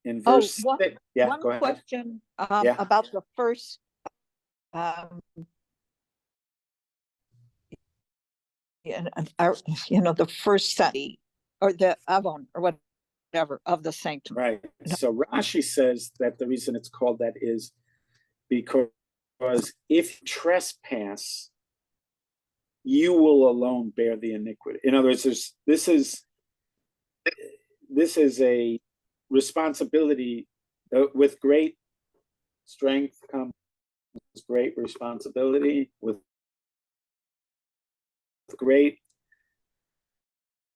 in Oh, verse 6. Yeah, one go ahead. question Yeah. about the first, the first study, or the avon, or whatever, of the sanctum. Right. So Rashi says that the reason it's called that is because if you trespass, you will alone bear the iniquity. In other words, this is a responsibility. With great strength comes great responsibility. With great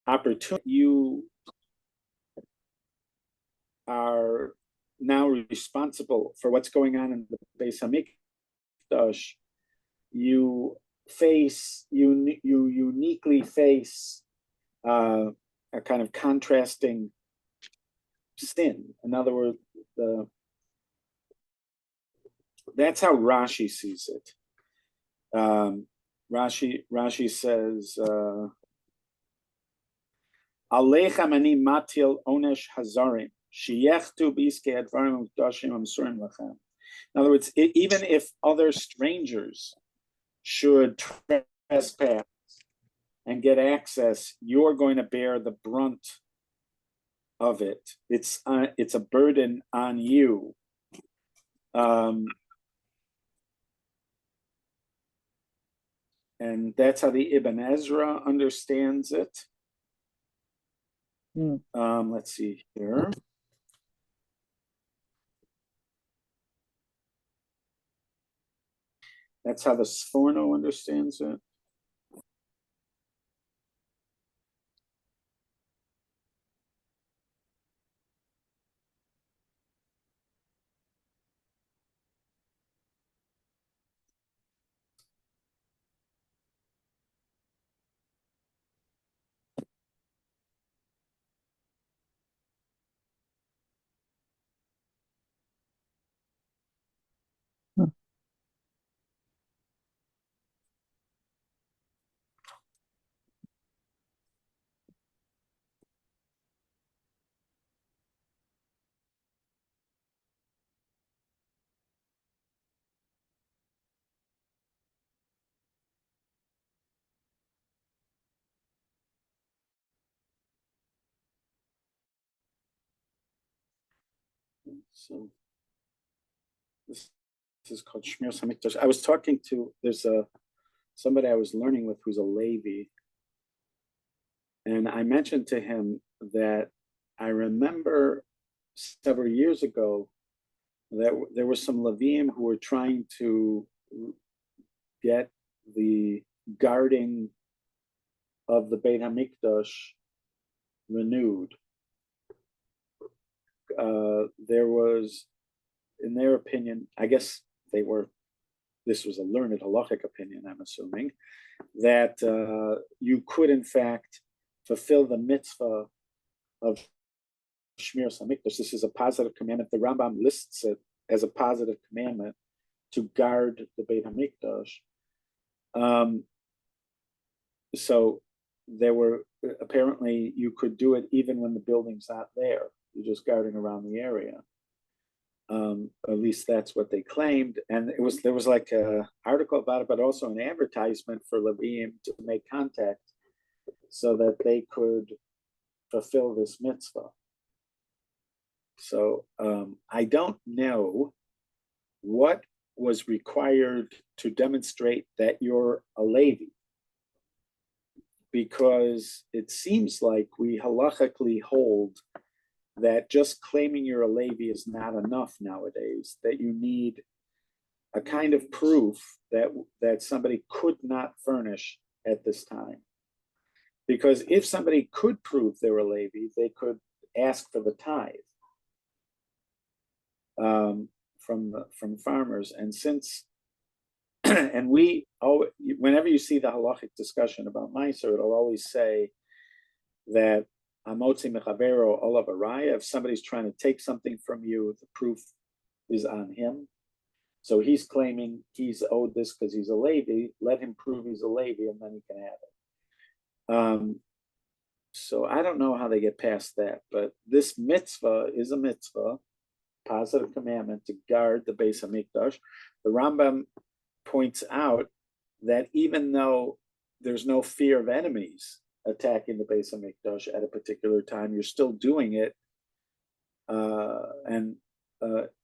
opportunity, you are now responsible for what's going on in the Beis Hamikdash. You uniquely face a kind of contrasting sin. In other words, that's how Rashi sees it. Rashi says, "Aleichem ani matil onesh hazarim sheyechtu b'iskei advarim ukdashim amsurim lachem." In other words, even if other strangers should trespass and get access, you're going to bear the brunt of it. It's a burden on you. And that's how the Ibn Ezra understands it. Let's see here. That's how the Sforno understands it. So this is called Shmiras Hamikdash. I was talking to, there's somebody I was learning with who's a Levi, and I mentioned to him that I remember several years ago that there were some Leviim who were trying to get the guarding of the Beit HaMikdash renewed. There was, in their opinion, I guess this was a learned halachic opinion, I'm assuming, that you could in fact fulfill the mitzvah of Shmiras Hamikdash. This is a positive commandment. The Rambam lists it as a positive commandment to guard the Beit HaMikdash. So there were, apparently you could do it even when the building's not there. You're just guarding around the area. At least that's what they claimed. And there was like an article about it, but also an advertisement for Leviim to make contact so that they could fulfill this mitzvah. So I don't know what was required to demonstrate that you're a Levi, because it seems like we halachically hold that just claiming you're a Levi is not enough nowadays, that you need a kind of proof that somebody could not furnish at this time. Because if somebody could prove they were a Levi, they could ask for the tithe from farmers. And since, and whenever you see the halachic discussion about Meiser, it'll always say that Amotzi mechavero olav araya. If somebody's trying to take something from you, the proof is on him. So he's claiming he's owed this because he's a Levi. Let him prove he's a Levi, and then he can have it. So I don't know how they get past that, but this mitzvah is a mitzvah, positive commandment to guard the Beis Hamikdash. The Rambam points out that even though there's no fear of enemies attacking the Beis Hamikdash at a particular time, you're still doing it, and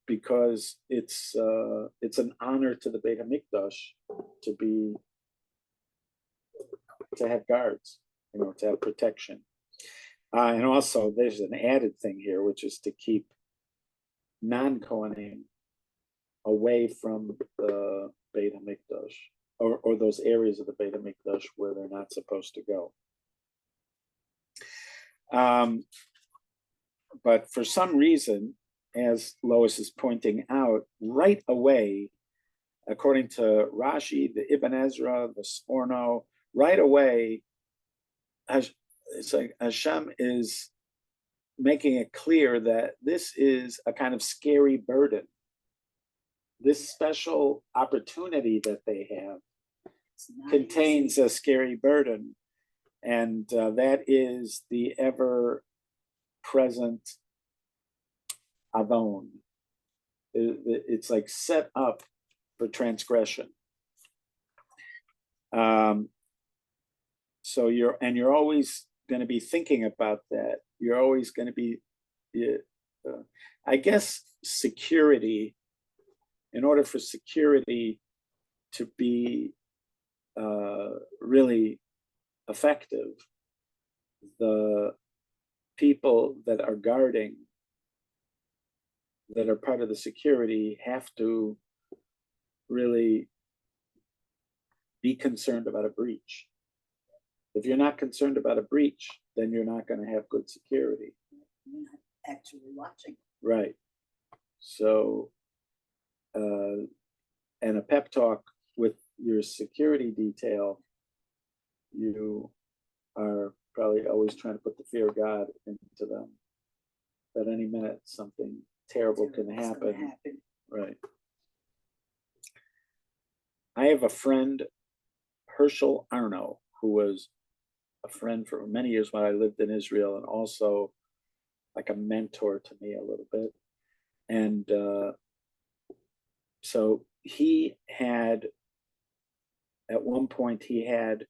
because it's an honor to the Beit Hamikdash to have guards, to have protection. And also, there's an added thing here, which is to keep non-Kohanim away from the Beit HaMikdash, or those areas of the Beit HaMikdash where they're not supposed to go. But for some reason, as Lois is pointing out, right away, according to Rashi, the Ibn Ezra, the Sforno, right away, it's like Hashem is making it clear that this is a kind of scary burden. This special opportunity that they have contains a scary burden, and that is the ever-present avon. It's like set up for transgression. So you're always going to be thinking about that. You're always going to be, I guess, security. In order for security to be really effective, the people that are guarding, that are part of the security, have to really be concerned about a breach. If you're not concerned about a breach, then you're not going to have good security. You're not actually watching. Right. So, and a pep talk with your security detail, you are probably always trying to put the fear of God into them. That any minute something terrible can happen. Right. I have a friend, Herschel Arno, who was a friend for many years when I lived in Israel, and also like a mentor to me a little bit. And so he had, at one point, he had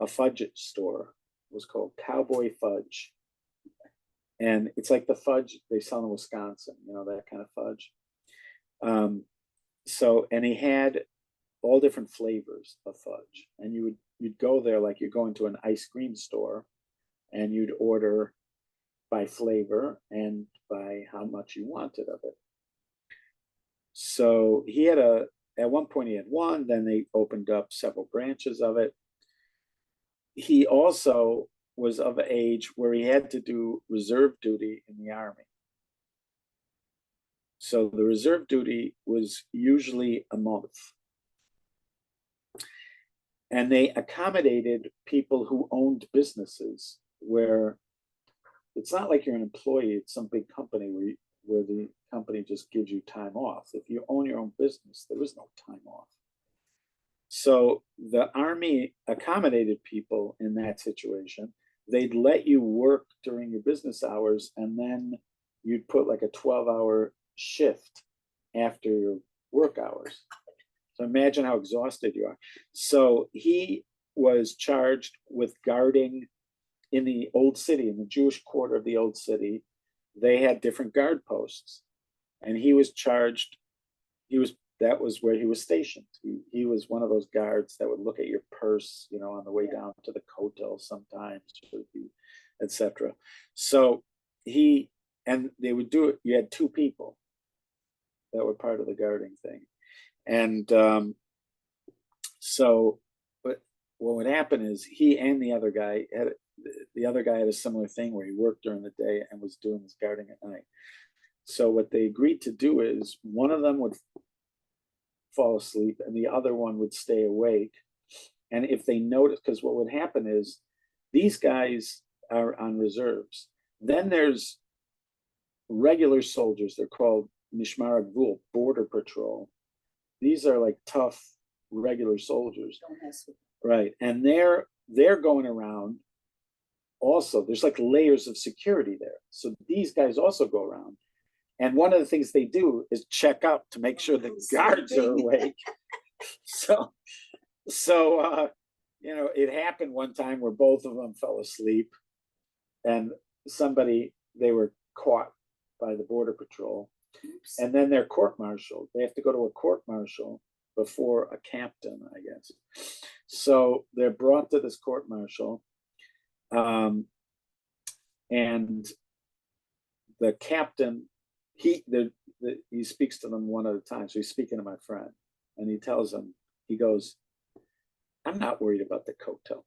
a fudge store. It was called Cowboy Fudge. And it's like the fudge they sell in Wisconsin, that kind of fudge. And he had all different flavors of fudge. And you'd go there like you're going to an ice cream store, and you'd order by flavor and by how much you wanted of it. So he had at one point he had one, then they opened up several branches of it. He also was of age where he had to do reserve duty in the Army. So the reserve duty was usually a month. And they accommodated people who owned businesses where it's not like you're an employee at some big company where the company just gives you time off. If you own your own business, there is no time off. So the Army accommodated people in that situation. They'd let you work during your business hours, and then you'd put like a 12-hour shift after your work hours. So imagine how exhausted you are. So he was charged with guarding in the old city, in the Jewish quarter of the old city. They had different guard posts, and he was charged. That was where he was stationed. He was one of those guards that would look at your purse, on the way down to the kotel sometimes, etc. So and they would do it. You had two people that were part of the guarding thing. And so what would happen is he and the other guy had a similar thing where he worked during the day and was doing his guarding at night. So what they agreed to do is one of them would fall asleep and the other one would stay awake. And if they notice, because what would happen is these guys are on reserves. Then there's regular soldiers. They're called Mishmar Gvul, Border Patrol. These are like tough, regular soldiers. Don't mess with them. Right. And they're going around also, there's like layers of security there. So these guys also go around. And one of the things they do is check out to make sure the guards are awake. So, it happened one time where both of them fell asleep, and they were caught by the border patrol. Oops. And then they're court-martialed. They have to go to a court-martial before a captain, I guess. So they're brought to this court-martial, and the captain, he speaks to them one at a time. So he's speaking to my friend, and he tells him, he goes, I'm not worried about the kotel.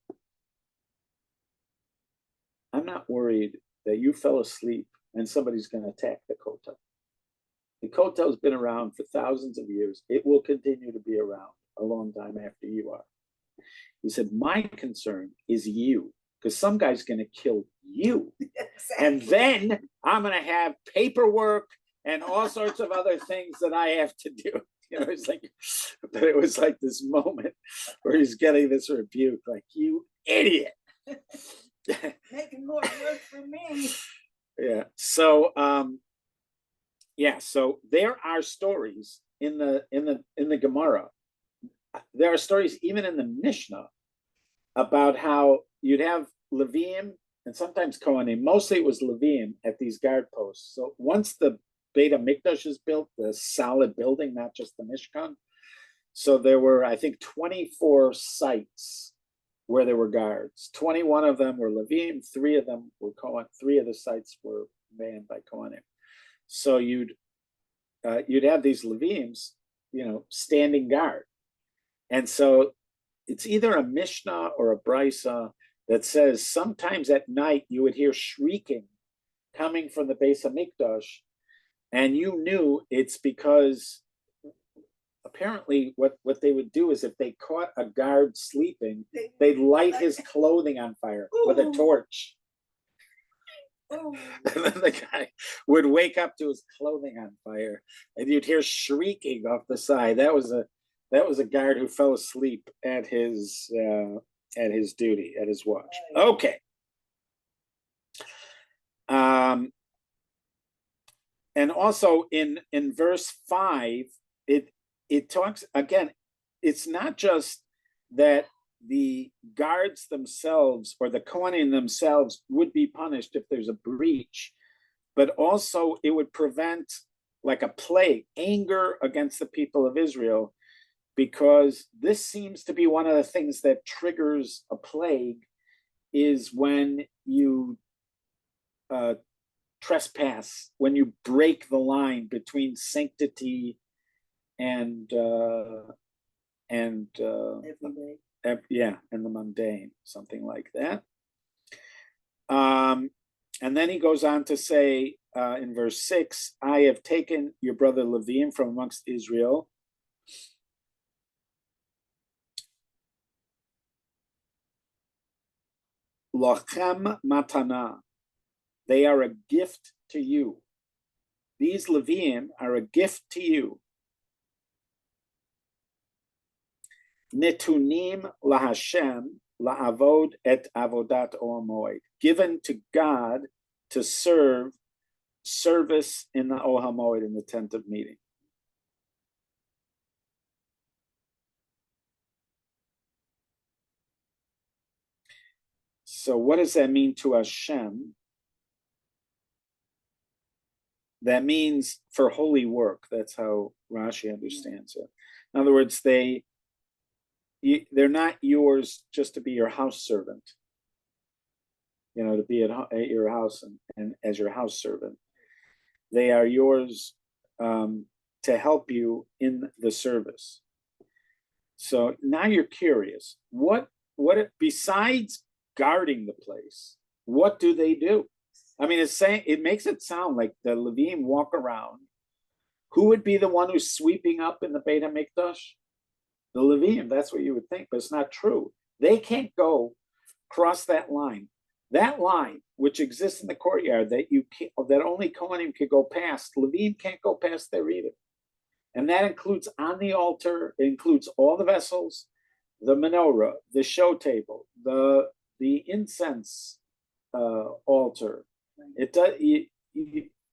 I'm not worried that you fell asleep and somebody's going to attack the kotel. The kotel's been around for thousands of years. It will continue to be around a long time after you are. He said, my concern is you, because some guy's going to kill you. Exactly. And then I'm going to have paperwork and all sorts of other things that I have to do. It's like, but it was like this moment where he's getting this rebuke, like, you idiot. Making more work for me. Yeah. So, so there are stories in the Gemara. There are stories even in the Mishnah about how you'd have Levim and sometimes Kohanim. Mostly it was Levim at these guard posts. So once the Beit HaMikdash is built, the solid building, not just the Mishkan. So there were, I think, 24 sites where there were guards. 21 of them were Levim, 3 of them were Kohen. 3 of the sites were manned by Kohanim. So you'd have these Levims, standing guard. And so it's either a Mishnah or a Brisa that says sometimes at night you would hear shrieking coming from the Beis HaMikdash, and you knew it's because apparently what they would do is if they caught a guard sleeping, they'd light his clothing on fire with a torch. And then the guy would wake up to his clothing on fire, and you'd hear shrieking off the side. That was a guard who fell asleep at his duty, at his watch. Okay. And also in verse 5, it talks again. It's not just that the guards themselves or the Kohanim themselves would be punished if there's a breach, but also it would prevent like a plague, anger against the people of Israel, because this seems to be one of the things that triggers a plague is when you trespass, when you break the line between sanctity and everyday. And the mundane, something like that. And then he goes on to say in verse 6, I have taken your brother Levim from amongst Israel. Lachem matana. They are a gift to you. These Levim are a gift to you. Netunim lahashem la'avod et avodat Or Moed, given to God to serve service in the Or Moed, in the tent of meeting. So what does that mean to Hashem? That means for holy work. That's how Rashi understands it. In other words, they're not yours just to be your house servant, to be at your house and as your house servant. They are yours to help you in the service. So now you're curious, what besides guarding the place, what do they do? I mean, it makes it sound like the Levim walk around. Who would be the one who's sweeping up in the Beit HaMikdash? The Levim. That's what you would think, but it's not true. They can't go cross that line. That line, which exists in the courtyard, that only Kohanim could go past. Levim can't go past there either. And that includes on the altar. It includes all the vessels, the menorah, the show table, the incense altar. It does.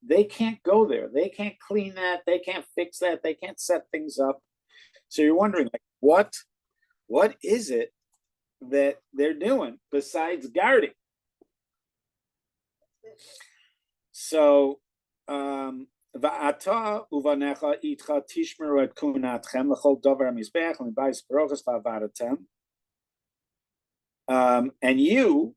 They can't go there. They can't clean that. They can't fix that. They can't set things up. So you're wondering, like, what is it that they're doing besides guarding? So, Va'ata uvanecha itcha tishmeru et kunatchem l'chol dover hamizbeach l'bayis barochas va'avadatem. And you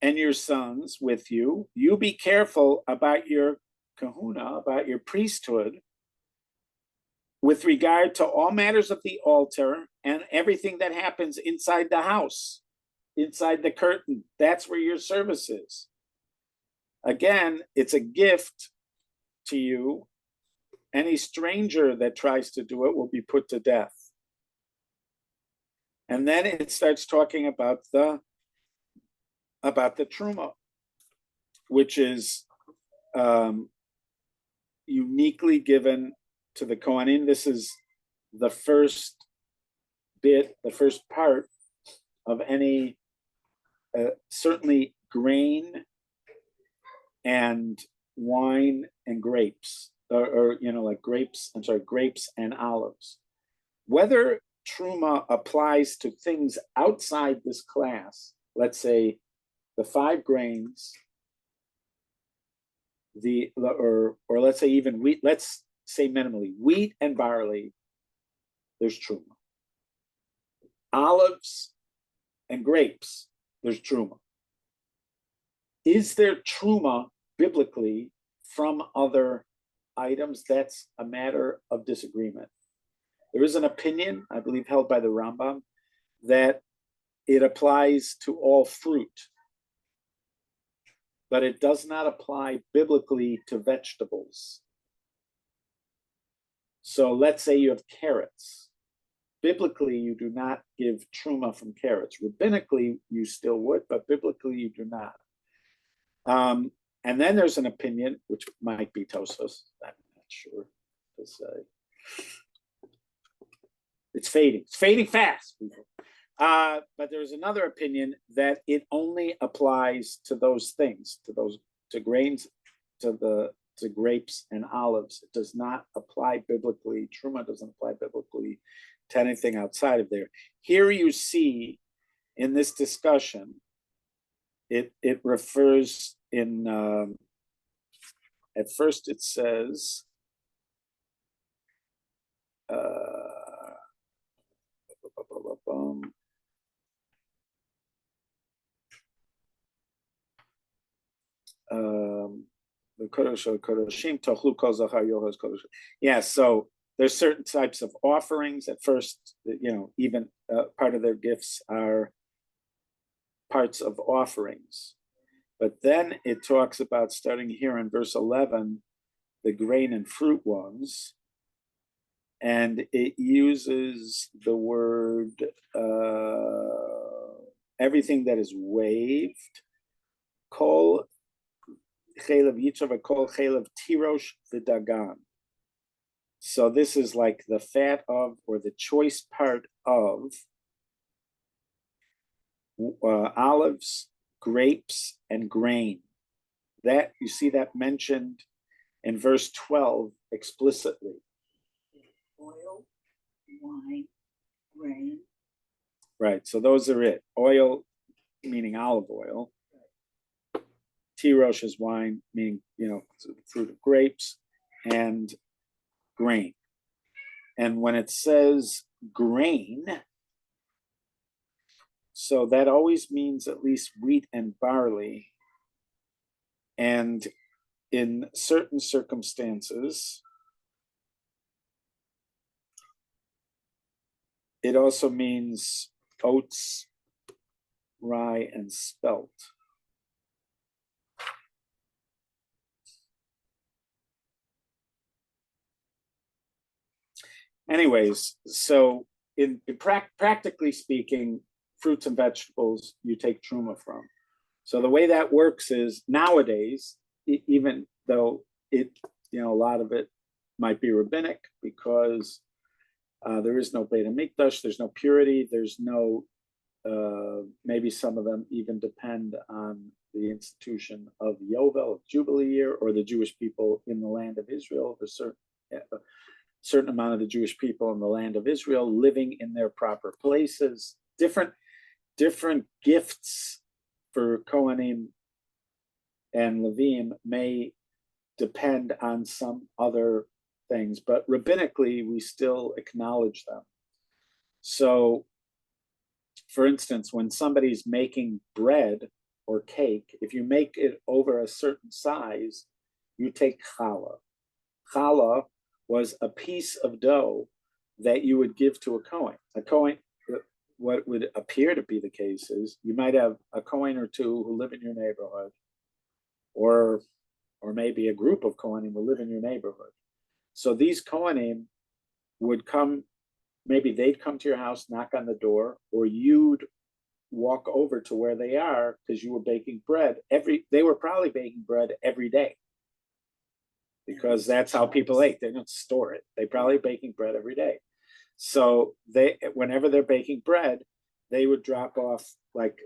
and your sons with you, you be careful about your kahuna, about your priesthood, with regard to all matters of the altar and everything that happens inside the house, inside the curtain. That's where your service is. Again, it's a gift to you. Any stranger that tries to do it will be put to death. And then it starts talking about the truma, which is uniquely given to the Kohanim. This is the first bit, the first part of any, certainly grain and wine and grapes, or like grapes and olives. Whether truma applies to things outside this class, let's say the 5 grains, or let's say even wheat, let's say minimally wheat and barley, there's truma. Olives and grapes, there's truma. Is there truma biblically from other items? That's a matter of disagreement. There is an opinion, I believe held by the Rambam, that it applies to all fruit, but it does not apply biblically to vegetables. So let's say you have carrots. Biblically, you do not give truma from carrots. Rabbinically, you still would, but biblically, you do not. And then there's an opinion, which might be Tosfos, I'm not sure to say. It's fading fast, people. But there's another opinion that it only applies to those things, to grains, to grapes and olives. It does not apply biblically. Truma doesn't apply biblically to anything outside of there. Here you see in this discussion, it refers in, at first it says, yeah, so there's certain types of offerings. At first, even part of their gifts are parts of offerings. But then it talks about, starting here in verse 11, the grain and fruit ones. And it uses the word, everything that is waved, kol chelav yitzhav, kol chelav tirosh v'dagan. So this is like the fat of, or the choice part of, olives, grapes, and grain. That, you see that mentioned in verse 12 explicitly. Oil, wine, grain. Right, so those are it. Oil, meaning olive oil. Tirosh is wine, meaning, fruit of grapes, and grain. And when it says grain, so that always means at least wheat and barley. And in certain circumstances, it also means oats, rye, and spelt. Anyways, so in practically speaking, fruits and vegetables you take truma from. So the way that works is nowadays, even though a lot of it might be rabbinic, because there is no Beit HaMikdash, there's no purity, there's no maybe some of them even depend on the institution of Yovel, of Jubilee year, or the Jewish people in the land of Israel. There's a certain amount of the Jewish people in the land of Israel living in their proper places. Different gifts for Kohanim and Levim may depend on some other things, but rabbinically, we still acknowledge them. So, for instance, when somebody's making bread or cake, if you make it over a certain size, you take challah. Challah was a piece of dough that you would give to a Kohen. A Kohen, what would appear to be the case is you might have a Kohen or two who live in your neighborhood, or maybe a group of Kohanim who live in your neighborhood. So these Kohanim would come, maybe they'd come to your house, knock on the door, or you'd walk over to where they are because you were baking bread. They were probably baking bread every day because that's how people ate. They don't store it. They probably baking bread every day. So whenever they're baking bread, they would drop off like,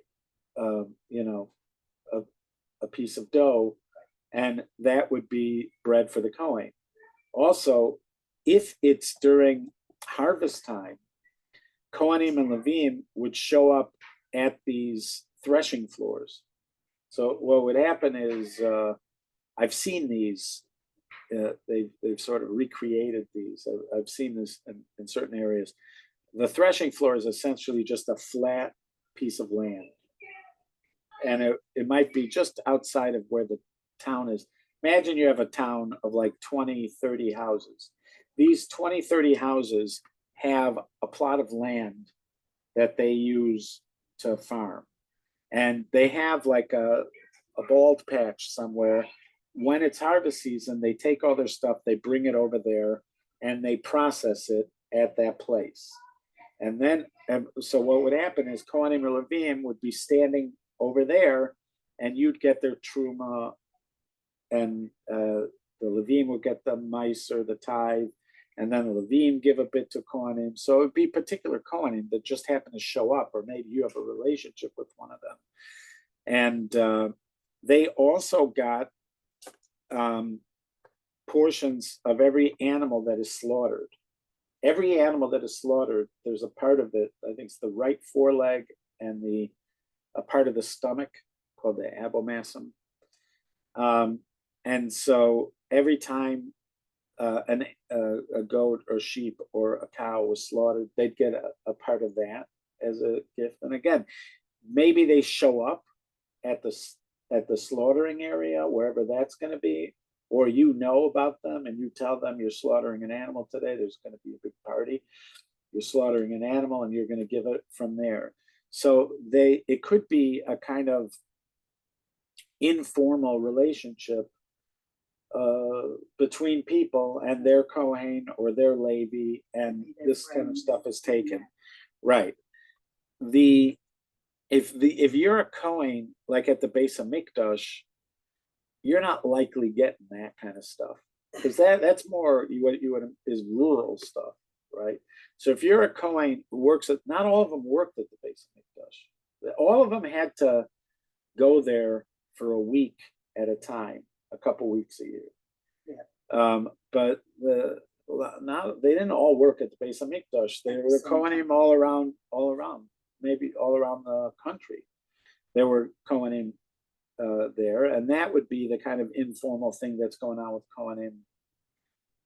a piece of dough, and that would be bread for the Kohen. Also, if it's during harvest time, Kohanim and Levim would show up at these threshing floors. So what would happen is, I've seen these, they've sort of recreated these. I've seen this in certain areas. The threshing floor is essentially just a flat piece of land. And it might be just outside of where the town is. Imagine you have a town of like 20, 30 houses. These 20, 30 houses have a plot of land that they use to farm. And they have like a bald patch somewhere. When it's harvest season, they take all their stuff, they bring it over there, and they process it at that place. And then, so what would happen is Kohanim or Levim would be standing over there, and you'd get their truma, and the Levim would get the mice or the tithe, and then the Levim give a bit to Kohanim. So it would be particular Kohanim that just happen to show up, or maybe you have a relationship with one of them. And they also got portions of every animal that is slaughtered. Every animal that is slaughtered, there's a part of it, I think it's the right foreleg and a part of the stomach called the abomasum. And so every time a goat or sheep or a cow was slaughtered, they'd get a part of that as a gift. And again, maybe they show up at the slaughtering area, wherever that's going to be, or you know about them and you tell them you're slaughtering an animal today, there's going to be a big party. You're slaughtering an animal and you're going to give it from there. So it could be a kind of informal relationship between people and their Kohen or their Levi, and this kind of stuff is taken. Right. If you're a Kohen, like at the base of Mikdash, you're not likely getting that kind of stuff, because that's more what is rural stuff, right? So if you're a Kohen who works at, not all of them worked at the base of Mikdash. All of them had to go there for a week at a time, a couple weeks a year. Yeah. But now they didn't all work at the base of Mikdash. They were Kohanim all around, maybe all around the country. There were Kohanim there, and that would be the kind of informal thing that's going on with Kohanim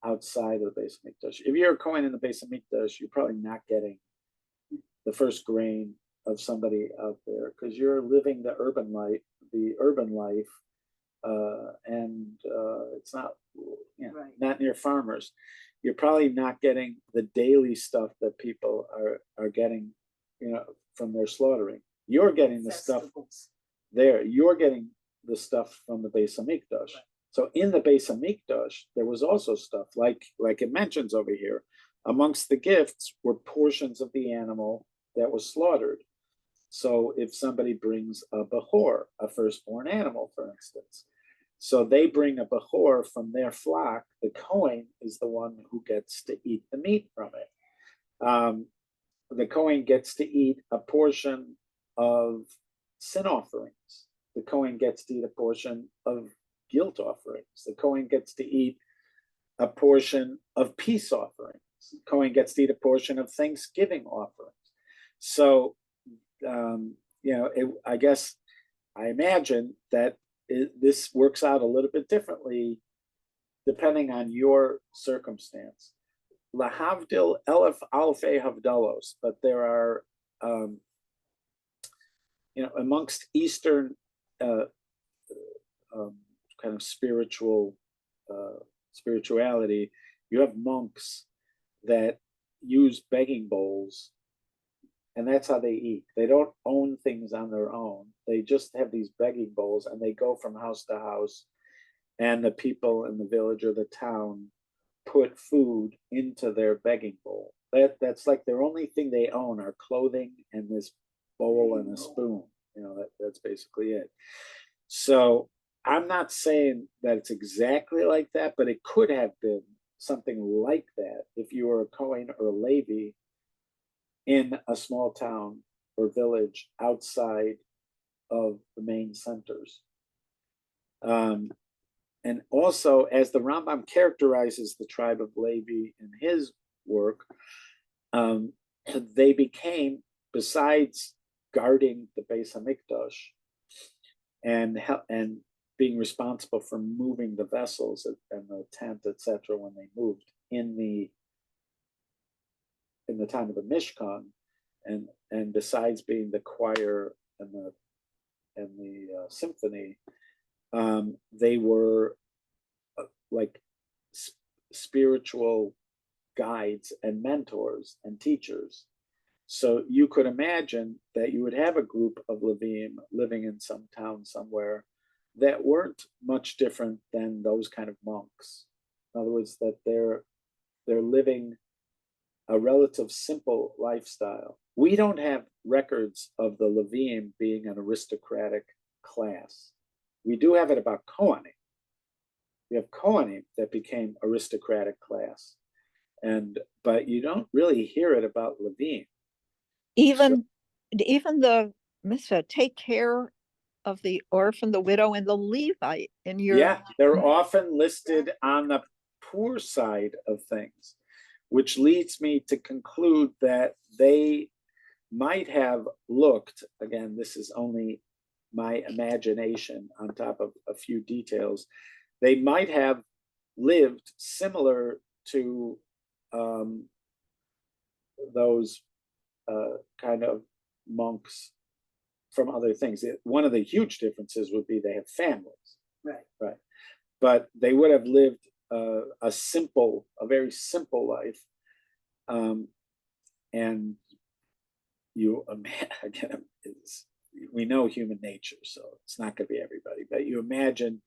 outside of the base of Mikdash. If you're a Kohen in the base of Mikdash, you're probably not getting the first grain of somebody out there, because you're living the urban life, and it's not, not near farmers. You're probably not getting the daily stuff that people are getting, from their slaughtering. You're getting the stuff there. You're getting the stuff from the Beis Hamikdash. Right. So in the Beis Hamikdash, there was also stuff like it mentions over here. Amongst the gifts were portions of the animal that was slaughtered. So if somebody brings a behor, a firstborn animal, for instance, so they bring a behor from their flock, the Kohen is the one who gets to eat the meat from it. The Kohen gets to eat a portion of sin offerings. The Kohen gets to eat a portion of guilt offerings. The Kohen gets to eat a portion of peace offerings. The Kohen gets to eat a portion of Thanksgiving offerings. So, I guess I imagine that this works out a little bit differently depending on your circumstance. Lahavdil elef alfei havdalos, but there are, amongst Eastern kind of spirituality, you have monks that use begging bowls, and that's how they eat. They don't own things on their own. They just have these begging bowls, and they go from house to house, and the people in the village or the town put food into their begging bowl. That's like their only thing they own are clothing and this bowl and a spoon. That's basically it. So I'm not saying that it's exactly like that, but it could have been something like that if you were a Kohen or a Levi in a small town or village outside of the main centers. And also, as the Rambam characterizes the tribe of Levi in his work, they became, besides guarding the Beis Hamikdash and being responsible for moving the vessels and the tent, etc., when they moved in the time of the Mishkan, and besides being the choir and the symphony, they were like spiritual guides and mentors and teachers. So you could imagine that you would have a group of Levim living in some town somewhere that weren't much different than those kind of monks. In other words, that they're living a relative simple lifestyle. We don't have records of the Levim being an aristocratic class. We do have it about Kohanim. We have Kohanim that became aristocratic class, but you don't really hear it about Levim. Even the mitzvah, take care of the orphan, the widow, and the Levite in your. Yeah, they're often listed on the poor side of things, which leads me to conclude that they might have looked, again, this is only my imagination on top of a few details, they might have lived similar to those kind of monks from other things. One of the huge differences would be they have families. Right. But they would have lived a very simple life. And you, again, we know human nature, so it's not going to be everybody, but you imagine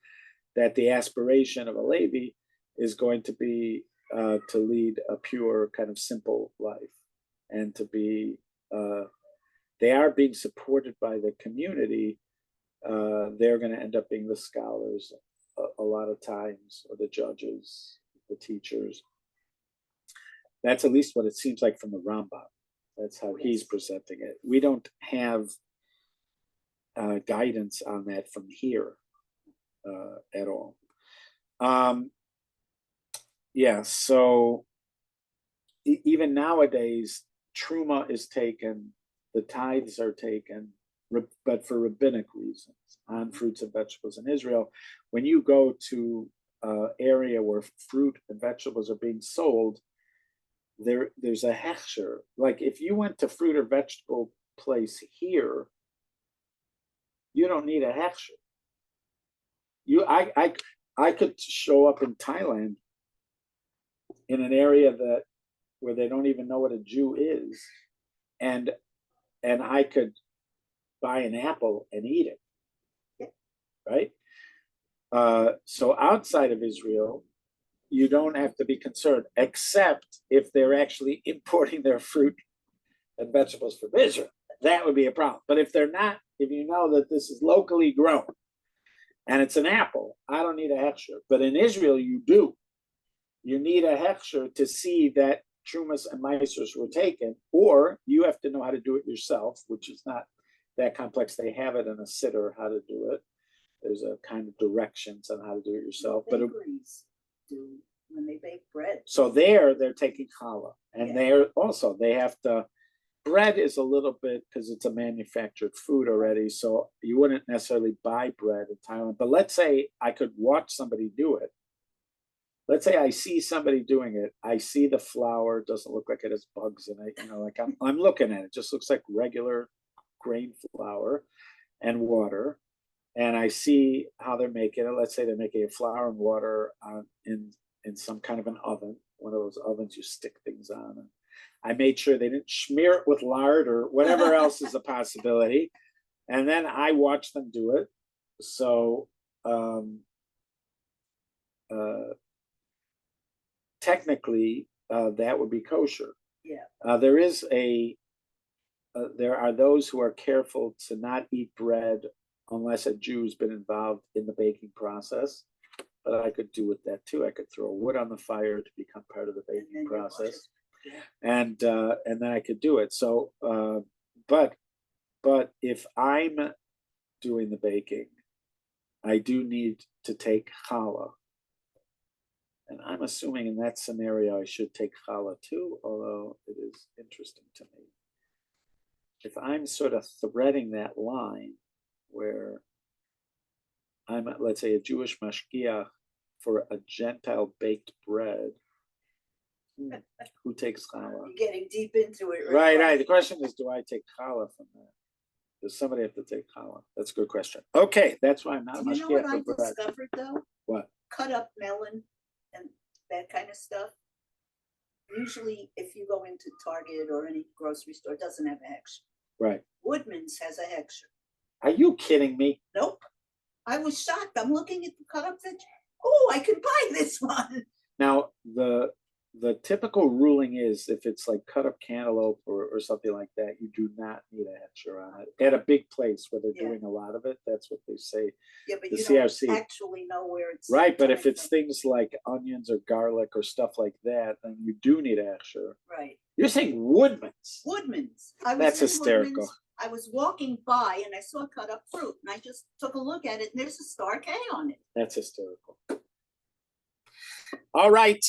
that the aspiration of a Levi is going to be to lead a pure kind of simple life, and to be, they are being supported by the community. They're going to end up being the scholars a lot of times, or the judges, the teachers. That's at least what it seems like from the Rambam. That's how he's presenting it. We don't have guidance on that from here at all. So even nowadays, Truma is taken, the tithes are taken, but for rabbinic reasons, on fruits and vegetables in Israel. When you go to an area where fruit and vegetables are being sold, there's a hechsher. Like if you went to fruit or vegetable place here, you don't need a hechsher. I could show up in Thailand in an area where they don't even know what a Jew is, and I could buy an apple and eat it, right? So outside of Israel, you don't have to be concerned, except if they're actually importing their fruit and vegetables from Israel. That would be a problem. But if they're not, if you know that this is locally grown and it's an apple, I don't need a hechsher. But in Israel, you do. You need a hechsher to see that Trumas and Meisers were taken, or you have to know how to do it yourself, which is not that complex. They have it in a sitter how to do it. There's a kind of directions on how to do it yourself. But bakeries do when they bake bread. so they're taking challah, and Yeah. they're also they have to. Bread is a little bit because it's a manufactured food already, so you wouldn't necessarily buy bread in Thailand. But let's say I could watch somebody do it. Let's say I see somebody doing it. I see the flour doesn't look like it has bugs in it. You know, like I'm looking at it. It just looks like regular grain flour and water. And I see how they're making it. Let's say they're making a flour and water in some kind of an oven, one of those ovens you stick things on. And I made sure they didn't smear it with lard or whatever else is a possibility. And then I watch them do it. So technically, that would be kosher. Yeah. There are those who are careful to not eat bread unless a Jew's been involved in the baking process. But I could do with that too. I could throw wood on the fire to become part of the baking process. And then I could do it. So, but if I'm doing the baking, I do need to take challah, and I'm assuming in that scenario I should take challah too. Although it is interesting to me, if I'm sort of threading that line where I'm, let's say, a Jewish mashgiach for a Gentile baked bread. Who takes challah? You're getting deep into it, Right. The question is, do I take challah from that? Does somebody have to take challah? That's a good question. Okay, that's why I'm not a mashgiach. You know what I for bread. discovered though? What? Cut up melon and that kind of stuff. Usually, if you go into Target or any grocery store, it doesn't have a hechsher. Right. Woodman's has a hechsher. Are you kidding me? Nope. I was shocked. I'm looking at the cut up veg. Oh, I could buy this one. Now, the typical ruling is if it's like cut up cantaloupe or something like that, you do not need a hechsher on it. At a big place where they're doing a lot of it, that's what they say. Yeah, but the you CRC. don't actually know where it's right. But if coming it's from. things like onions or garlic or stuff like that, then you do need a hechsher. Right. You're saying Woodman's? Woodman's. That's hysterical. Woodman's. I was walking by and I saw cut up fruit, and I just took a look at it, and there's a star K on it. That's hysterical. All right.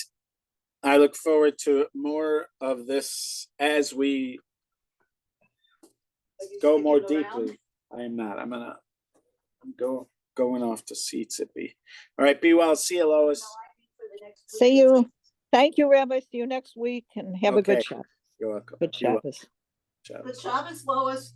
I look forward to more of this as we go more deeply. I am not. I'm going off to see Tzippy. All right, be well. See you, Lois. See you. Thank you, Rabbi. See you next week and have a good Shabbos. You're welcome. Good Shabbos. Good Shabbos, Lois.